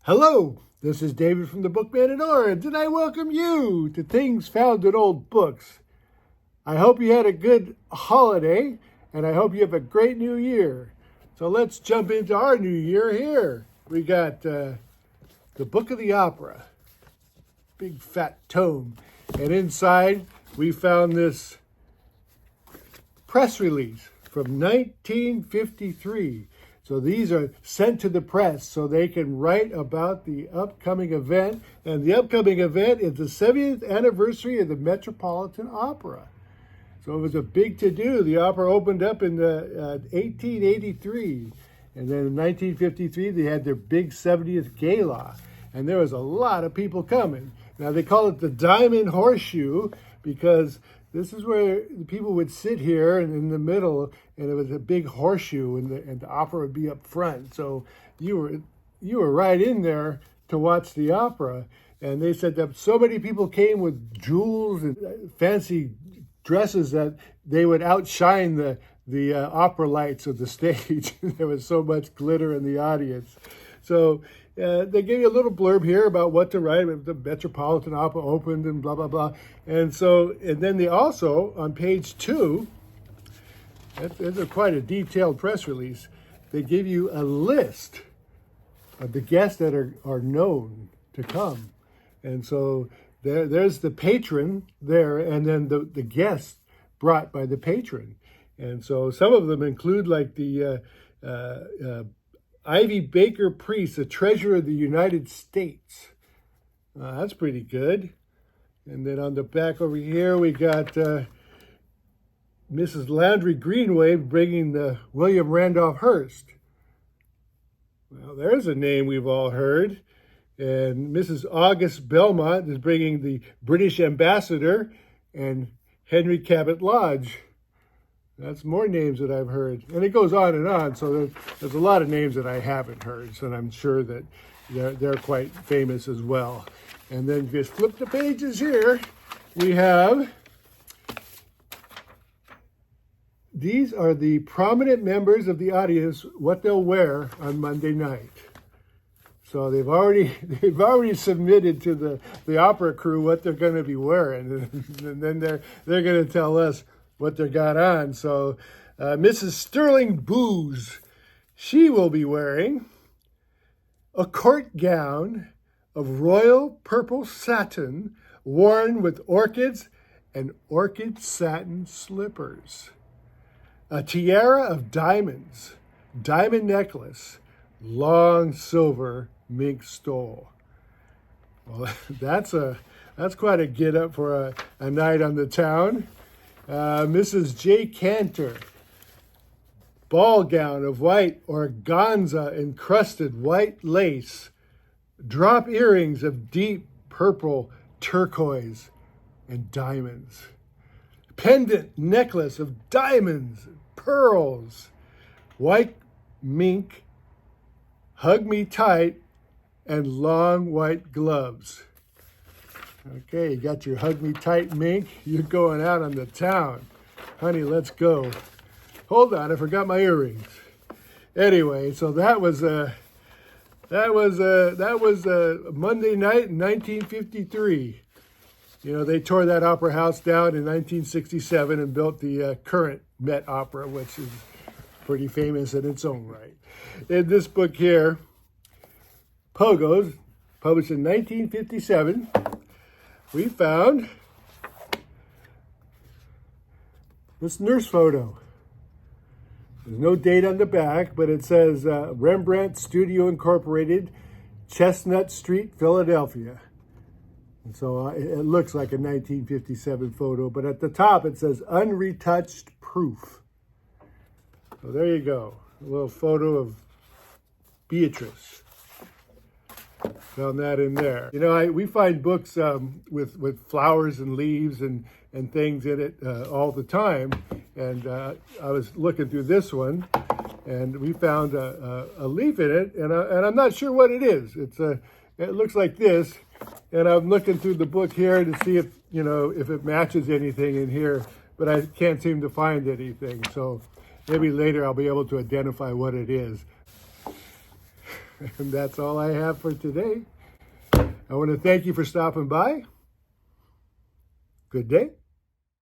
Hello, this is David from the Bookman in Orange, and I welcome you to Things Found in Old Books. I hope you had a good holiday, and I hope you have a great new year. So let's jump into our new year here. We got the Book of the Opera, big fat tome, and inside we found this press release from 1953. So these are sent to the press so they can write about the upcoming event. And the upcoming event is the 70th anniversary of the Metropolitan Opera. So it was a big to-do. The opera opened up in 1883. And then in 1953, they had their big 70th gala. And there was a lot of people coming. Now, they call it the Diamond Horseshoe because this is where the people would sit here and in the middle, and it was a big horseshoe, and the opera would be up front. So you were right in there to watch the opera. And they said that so many people came with jewels and fancy dresses that they would outshine the opera lights of the stage. There was so much glitter in the audience. So they gave you a little blurb here about what to write. The Metropolitan Opera opened and blah, blah, blah. And then they also, on page 2, that's quite a detailed press release, they give you a list of the guests that are known to come. And so there's the patron there, and then the guests brought by the patron. And so some of them include like the Ivy Baker Priest, the Treasurer of the United States. That's pretty good. And then on the back over here, we got Mrs. Landry Greenway bringing the William Randolph Hearst. Well, there's a name we've all heard. And Mrs. August Belmont is bringing the British Ambassador and Henry Cabot Lodge. That's more names that I've heard. And it goes on and on. So there's a lot of names that I haven't heard. So I'm sure that they're quite famous as well. And then just flip the pages here. We have, these are the prominent members of the audience, what they'll wear on Monday night. So they've already submitted to the opera crew what they're going to be wearing. And then they're going to tell us what they got on. So Mrs. Sterling Booze, she will be wearing a court gown of royal purple satin worn with orchids and orchid satin slippers, a tiara of diamonds, diamond necklace, long silver mink stole. Well, that's quite a get up for a night on the town. Mrs. J. Cantor, ball gown of white organza encrusted white lace, drop earrings of deep purple turquoise and diamonds, pendant necklace of diamonds, pearls, white mink, hug me tight, and long white gloves. Okay, you got your hug me tight mink. You're going out on the town. Honey, let's go. Hold on, I forgot my earrings. Anyway, so that was Monday night in 1953. You know, they tore that opera house down in 1967 and built the current Met Opera, which is pretty famous in its own right. In this book here, Pogos, published in 1957, we found this nurse photo. There's no date on the back, but it says Rembrandt Studio Incorporated, Chestnut Street, Philadelphia. And so it looks like a 1957 photo, but at the top it says unretouched proof. So there you go, a little photo of Beatrice. Found that in there. You know, we find books with flowers and leaves and things in it all the time. And I was looking through this one, and we found a leaf in it, and I'm not sure what it is. It looks like this, and I'm looking through the book here to see if it matches anything in here, but I can't seem to find anything. So maybe later I'll be able to identify what it is. And that's all I have for today. I want to thank you for stopping by. Good day.